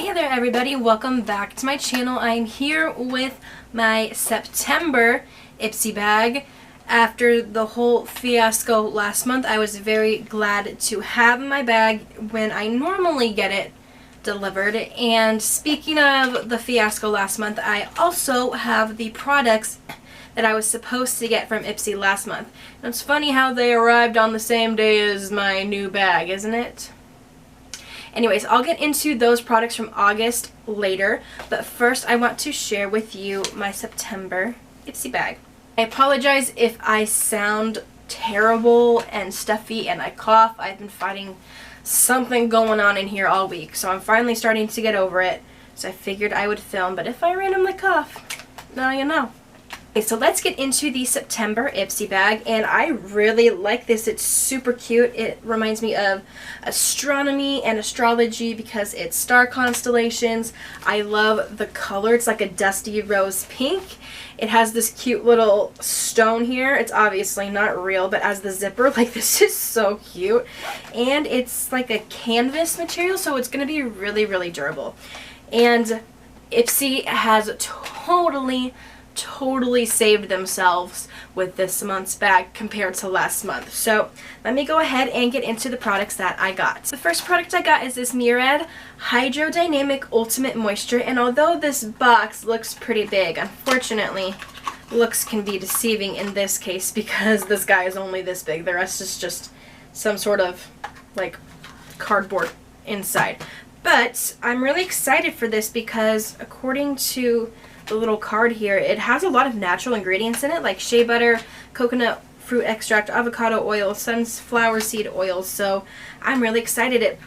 Hey there everybody, welcome back to my channel. I'm here with my September IPSY bag. After the whole fiasco last month, I was very glad to have my bag when I normally get it delivered. And speaking of the fiasco last month, I also have the products that I was supposed to get from IPSY last month. And it's funny how they arrived on the same day as my new bag, isn't it? Anyways, I'll get into those products from August later, but first I want to share with you my September IPSY bag. I apologize if I sound terrible and stuffy and I cough. I've been fighting something going on in here all week, so I'm finally starting to get over it. So I figured I would film, but if I randomly cough, now you know. Okay, so let's get into the September IPSY bag, and I really like this. It's super cute. It reminds me of astronomy and astrology because it's star constellations. I love the color. It's like a dusty rose pink. It has this cute little stone here. It's obviously not real, but as the zipper, like, this is so cute. And it's like a canvas material, so it's going to be really, really durable. And IPSY has totally saved themselves with this month's bag compared to last month. So let me go ahead and get into the products that I got. The first product I got is this Murad Hydrodynamic Ultimate Moisture, and although this box looks pretty big, unfortunately looks can be deceiving in this case because this guy is only this big. The rest is just some sort of like cardboard inside. But I'm really excited for this because according to the little card here, it has a lot of natural ingredients in it, like shea butter, coconut fruit extract, avocado oil, sunflower seed oil. So I'm really excited.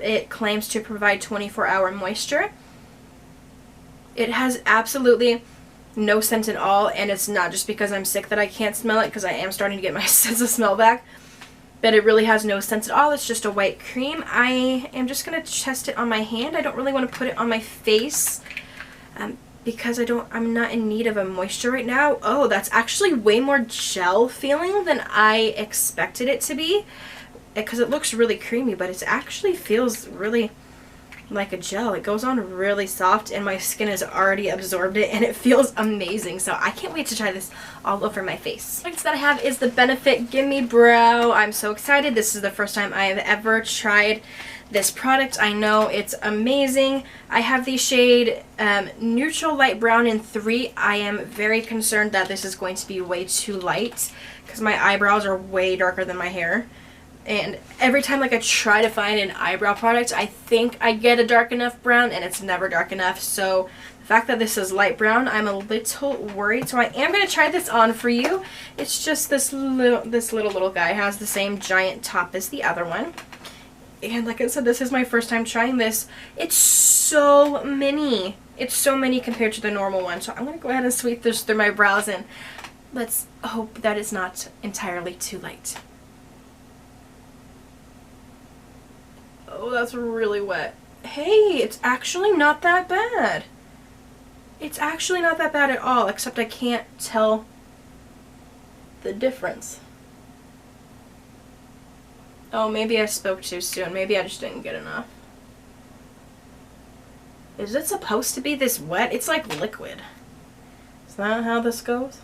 It claims to provide 24-hour moisture. It has absolutely no scent at all, and it's not just because I'm sick that I can't smell it, because I am starting to get my sense of smell back. But it really has no scent at all. It's just a white cream. I am just going to test it on my hand. I don't really want to put it on my face because I'm not in need of a moisture right now. Oh, that's actually way more gel feeling than I expected it to be, because it looks really creamy, but it actually feels really like a gel. It goes on really soft, and my skin has already absorbed it, and it feels amazing. So I can't wait to try this all over my face. Next that I have is the Benefit Gimmie Brow. I'm so excited. This is the first time I have ever tried this product. I know it's amazing. I have the shade Neutral Light Brown in 3. I am very concerned that this is going to be way too light because my eyebrows are way darker than my hair. And every time like I try to find an eyebrow product, I think I get a dark enough brown, and it's never dark enough. So the fact that this is light brown, I'm a little worried. So I am going to try this on for you. It's just this little guy. It has the same giant top as the other one. And like I said, this is my first time trying this. It's so mini. It's so mini compared to the normal one. So I'm going to go ahead and sweep this through my brows, and let's hope that it's not entirely too light. Oh, that's really wet. Hey, it's actually not that bad. It's actually not that bad at all, except I can't tell the difference. Oh, maybe I spoke too soon. Maybe I just didn't get enough. Is it supposed to be this wet? It's like liquid. Is that how this goes?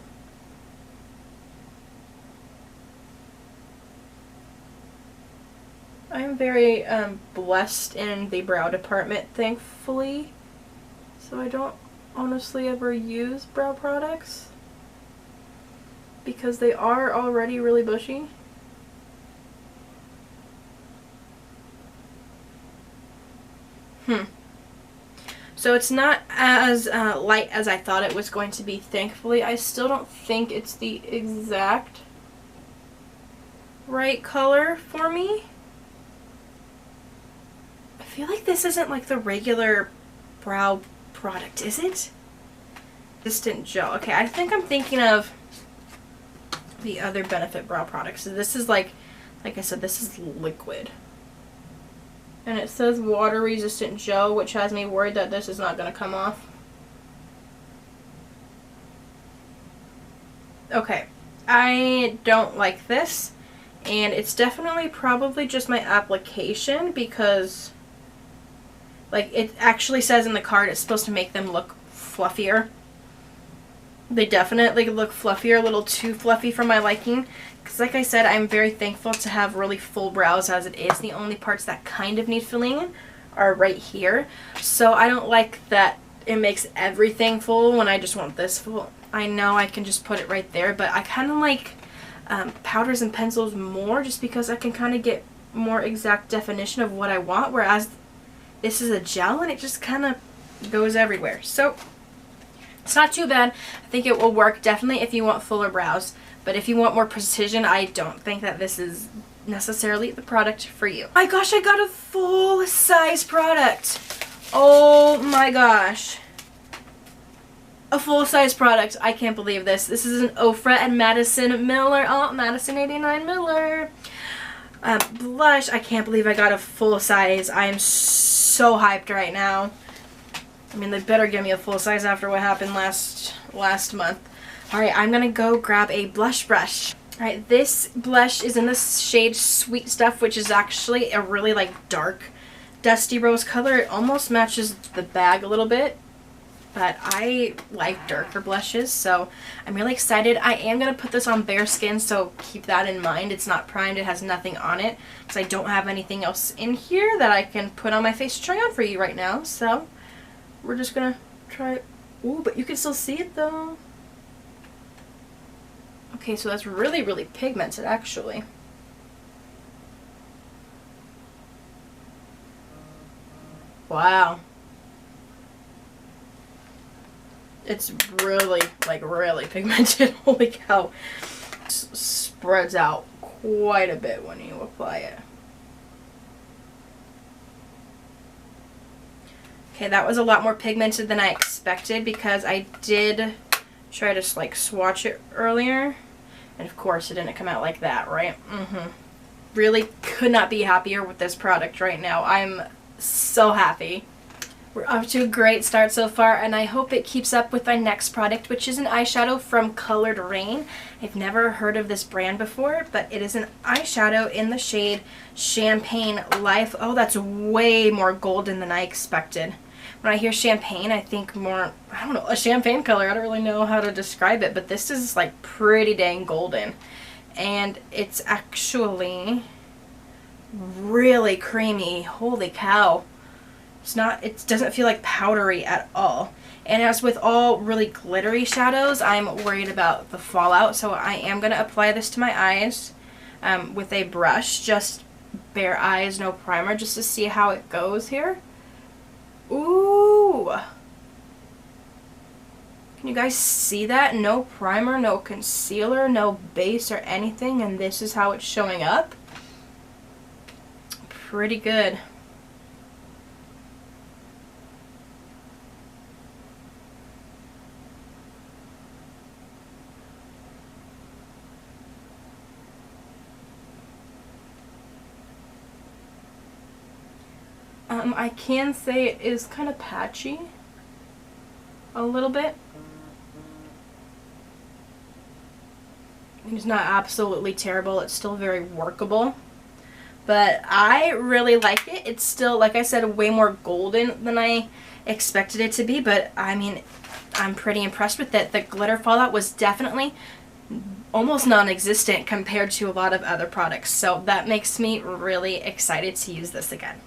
I'm very blessed in the brow department, thankfully. So I don't honestly ever use brow products because they are already really bushy. So it's not as light as I thought it was going to be, thankfully. I still don't think it's the exact right color for me. I feel like this isn't like the regular brow product, is it? Resistant gel. Okay, I think I'm thinking of the other Benefit brow products. So this is like I said, this is liquid. And it says water resistant gel, which has me worried that this is not going to come off. Okay, I don't like this, and it's definitely probably just my application because Like, it actually says in the card it's supposed to make them look fluffier. They definitely look fluffier, a little too fluffy for my liking. Because like I said, I'm very thankful to have really full brows as it is. The only parts that kind of need filling in are right here. So I don't like that it makes everything full when I just want this full. I know I can just put it right there, but I kind of like powders and pencils more just because I can kind of get more exact definition of what I want, whereas this is a gel and it just kind of goes everywhere. So it's not too bad. I think it will work definitely if you want fuller brows, but if you want more precision, I don't think that this is necessarily the product for you. My gosh, I got a full size product. Oh my gosh. A full size product. I can't believe this. This is an OFRA and Madison Miller. Oh, Madison 89 Miller. Blush. I can't believe I got a full size. I am so hyped right now. I mean, they better give me a full size after what happened last month. Alright, I'm gonna go grab a blush brush. Alright, this blush is in the shade Sweet Stuff, which is actually a really like dark dusty rose color. It almost matches the bag a little bit, but I like darker blushes, so I'm really excited. I am going to put this on bare skin, so keep that in mind. It's not primed, it has nothing on it, because I don't have anything else in here that I can put on my face to try on for you right now, so we're just going to try it. Ooh, but you can still see it though. Okay, so that's really, really pigmented actually. Wow. It's really, like, really pigmented. Holy cow. It spreads out quite a bit when you apply it. Okay, that was a lot more pigmented than I expected because I did try to, like, swatch it earlier. And, of course, it didn't come out like that, right? Really could not be happier with this product right now. I'm so happy. We're off to a great start so far, and I hope it keeps up with my next product, which is an eyeshadow from Colored Raine. I've never heard of this brand before, but it is an eyeshadow in the shade Champagne Life. Oh, that's way more golden than I expected. When I hear champagne, I think more, I don't know, a champagne color. I don't really know how to describe it, but this is like pretty dang golden. And it's actually really creamy. Holy cow. It's not, it doesn't feel like powdery at all. And as with all really glittery shadows, I'm worried about the fallout, so I am going to apply this to my eyes with a brush, just bare eyes, no primer, just to see how it goes here. Ooh! Can you guys see that? No primer, no concealer, no base or anything, and this is how it's showing up. Pretty good. I can say it is kind of patchy a little bit. It's not absolutely terrible. It's still very workable. But I really like it. It's still, like I said, way more golden than I expected it to be. But, I mean, I'm pretty impressed with it. The glitter fallout was definitely almost non-existent compared to a lot of other products. So that makes me really excited to use this again.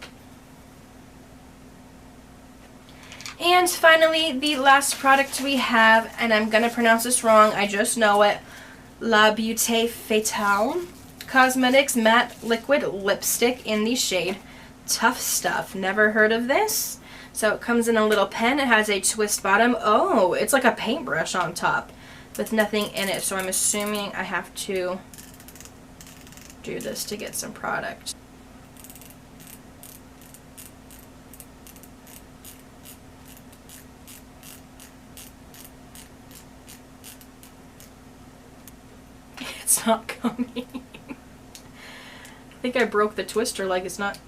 And finally, the last product we have, and I'm going to pronounce this wrong, I just know it, La Beaute Fatale Cosmetics Matte Liquid Lipstick in the shade Tough Stuff. Never heard of this. So it comes in a little pen. It has a twist bottom. Oh, it's like a paintbrush on top with nothing in it. So I'm assuming I have to do this to get some product. It's not coming. I think I broke the twister, like it's not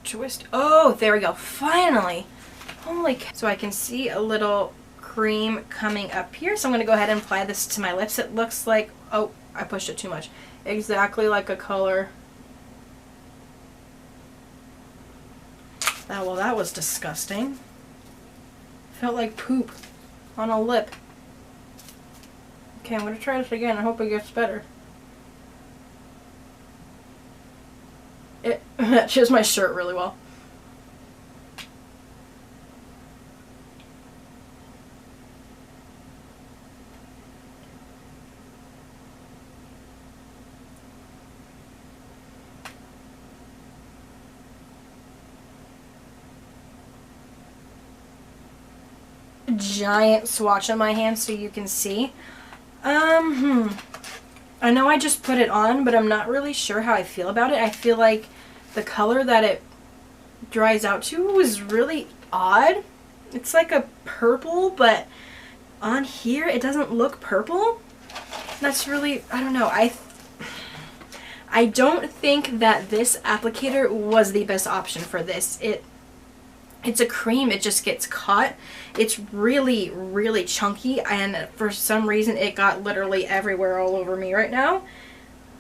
twist. Oh, there we go. Finally. Holy cow. So I can see a little cream coming up here. So I'm going to go ahead and apply this to my lips. It looks like, oh, I pushed it too much. Exactly like a color Well, that was disgusting. Felt like poop on a lip. Okay, I'm gonna try this again. I hope it gets better. It matches my shirt really well. Giant swatch on my hand so you can see. I know I just put it on, but I'm not really sure how I feel about it. I feel like the color that it dries out to was really odd. It's like a purple, but on here it doesn't look purple. That's really, I don't know. I don't think that this applicator was the best option for this. It's a cream, it just gets caught. It's really, really chunky, and for some reason it got literally everywhere all over me right now.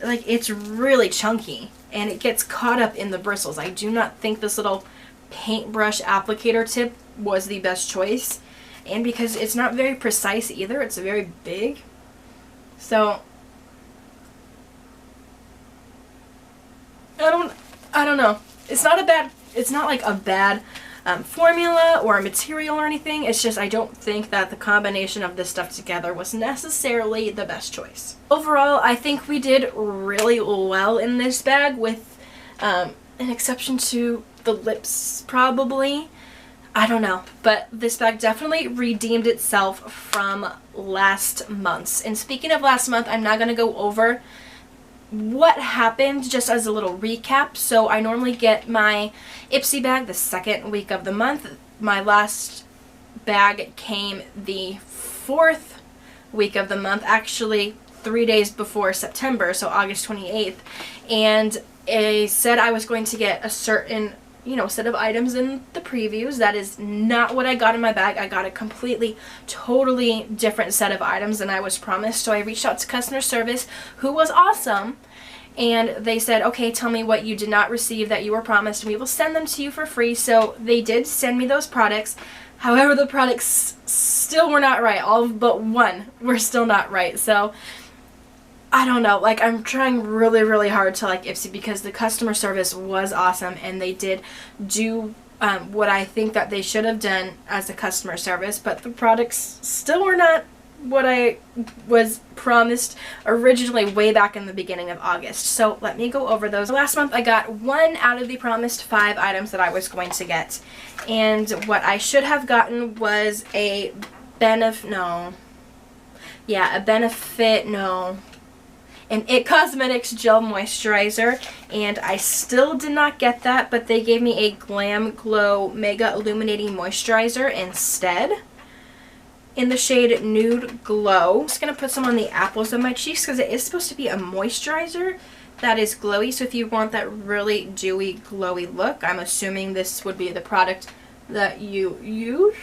Like, it's really chunky, and it gets caught up in the bristles. I do not think this little paintbrush applicator tip was the best choice. And because it's not very precise either, it's very big. So, I don't know. It's not like a bad formula or a material or anything. It's just I don't think that the combination of this stuff together was necessarily the best choice. Overall, I think we did really well in this bag, with an exception to the lips probably. I don't know, but this bag definitely redeemed itself from last month's. And speaking of last month, I'm not going to go over what happened just as a little recap. So I normally get my IPSY bag the second week of the month. My last bag came the 4th week of the month, actually 3 days before September, so August 28th. And I said I was going to get a certain, set of items in the previews. That is not what I got in my bag. I got a completely, totally different set of items than I was promised. So I reached out to customer service, who was awesome, and they said, okay, tell me what you did not receive that you were promised, and we will send them to you for free. So they did send me those products. However, the products still were not right. All but one were still not right. So I don't know, like, I'm trying really, really hard to like IPSY, because the customer service was awesome, and they did do what I think that they should have done as a customer service, but the products still were not what I was promised originally way back in the beginning of August. So let me go over those. Last month I got 1 out of the promised 5 items that I was going to get, and what I should have gotten was a an It Cosmetics Gel Moisturizer, and I still did not get that, but they gave me a Glam Glow Mega Illuminating Moisturizer instead in the shade Nude Glow. I'm just going to put some on the apples of my cheeks, because it is supposed to be a moisturizer that is glowy, so if you want that really dewy, glowy look, I'm assuming this would be the product that you use.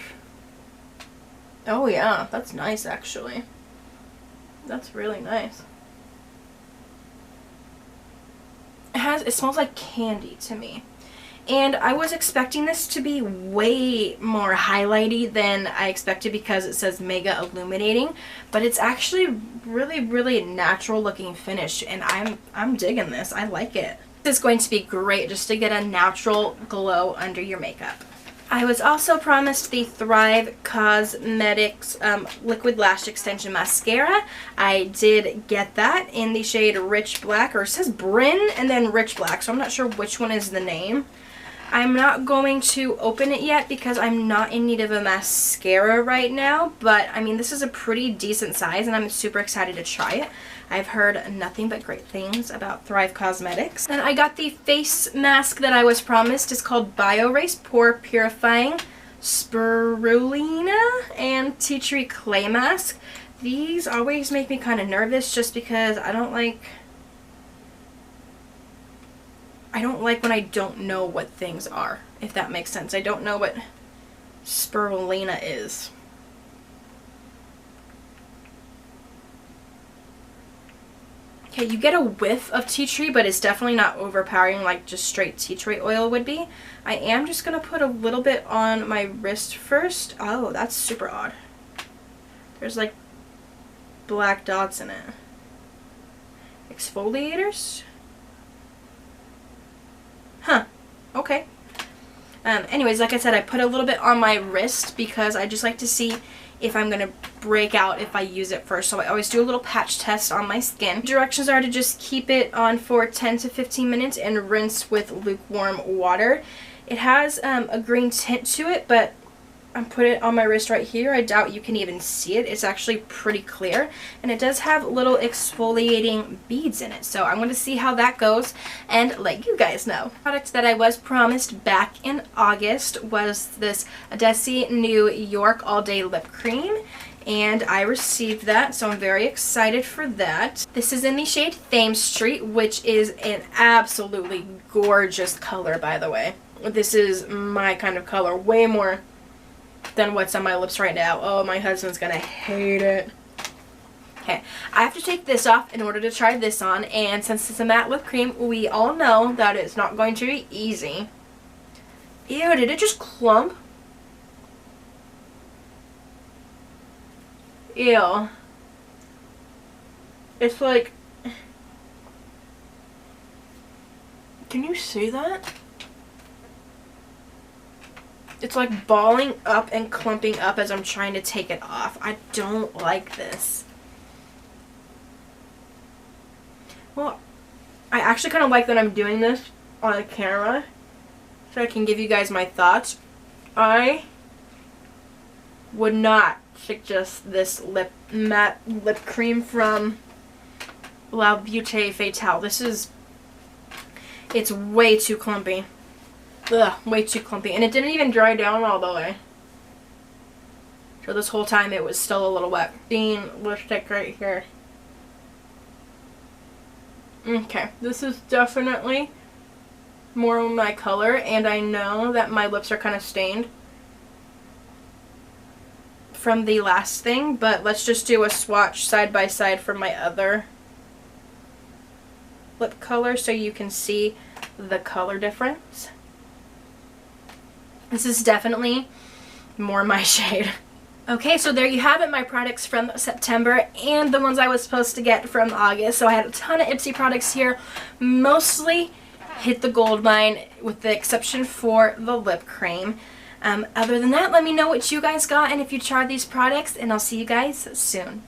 Oh yeah, that's nice actually. That's really nice. It smells like candy to me. And I was expecting this to be way more highlighty than I expected, because it says Mega Illuminating, but it's actually really, really natural looking finish, and I'm digging this. I like it. This is going to be great just to get a natural glow under your makeup. I was also promised the Thrive Cosmetics Liquid Lash Extension Mascara. I did get that in the shade Rich Black, or it says Bryn and then Rich Black, so I'm not sure which one is the name. I'm not going to open it yet because I'm not in need of a mascara right now, but I mean, this is a pretty decent size and I'm super excited to try it. I've heard nothing but great things about Thrive Cosmetics. And I got the face mask that I was promised. It's called BioRace Pore Purifying Spirulina and Tea Tree Clay Mask. These always make me kind of nervous just because I don't like when I don't know what things are, if that makes sense. I don't know what spirulina is. Okay, you get a whiff of tea tree, but it's definitely not overpowering like just straight tea tree oil would be. I am just going to put a little bit on my wrist first. Oh, that's super odd. There's like black dots in it. Exfoliators? Huh. Okay. Anyways, like I said, I put a little bit on my wrist because I just like to see if I'm going to break out if I use it first. So I always do a little patch test on my skin. Directions are to just keep it on for 10 to 15 minutes and rinse with lukewarm water. It has a green tint to it, but I put it on my wrist right here. I doubt you can even see it. It's actually pretty clear, and it does have little exfoliating beads in it. So I'm going to see how that goes and let you guys know. The product that I was promised back in August was this Desi New York All Day Lip Cream, and I received that, so I'm very excited for that. This is in the shade Thames Street, which is an absolutely gorgeous color, by the way. This is my kind of color, way more than what's on my lips right now. Oh, my husband's gonna hate it. Okay, I have to take this off in order to try this on, and since it's a matte lip cream, we all know that it's not going to be easy. Ew, did it just clump? Ew. It's like... Can you see that? It's like balling up and clumping up as I'm trying to take it off. I don't like this. Well, I actually kind of like that I'm doing this on the camera so I can give you guys my thoughts. I would not suggest this matte lip cream from Beaute Fatale. It's way too clumpy. Ugh, way too clumpy. And it didn't even dry down all the way. So this whole time it was still a little wet. Seeing lipstick right here. Okay, this is definitely more of my color, and I know that my lips are kind of stained from the last thing, but let's just do a swatch side by side for my other lip color so you can see the color difference. This is definitely more my shade. Okay, so there you have it, my products from September and the ones I was supposed to get from August. So I had a ton of IPSY products here, mostly hit the gold mine with the exception for the lip cream. Other than that, let me know what you guys got and if you tried these products, and I'll see you guys soon.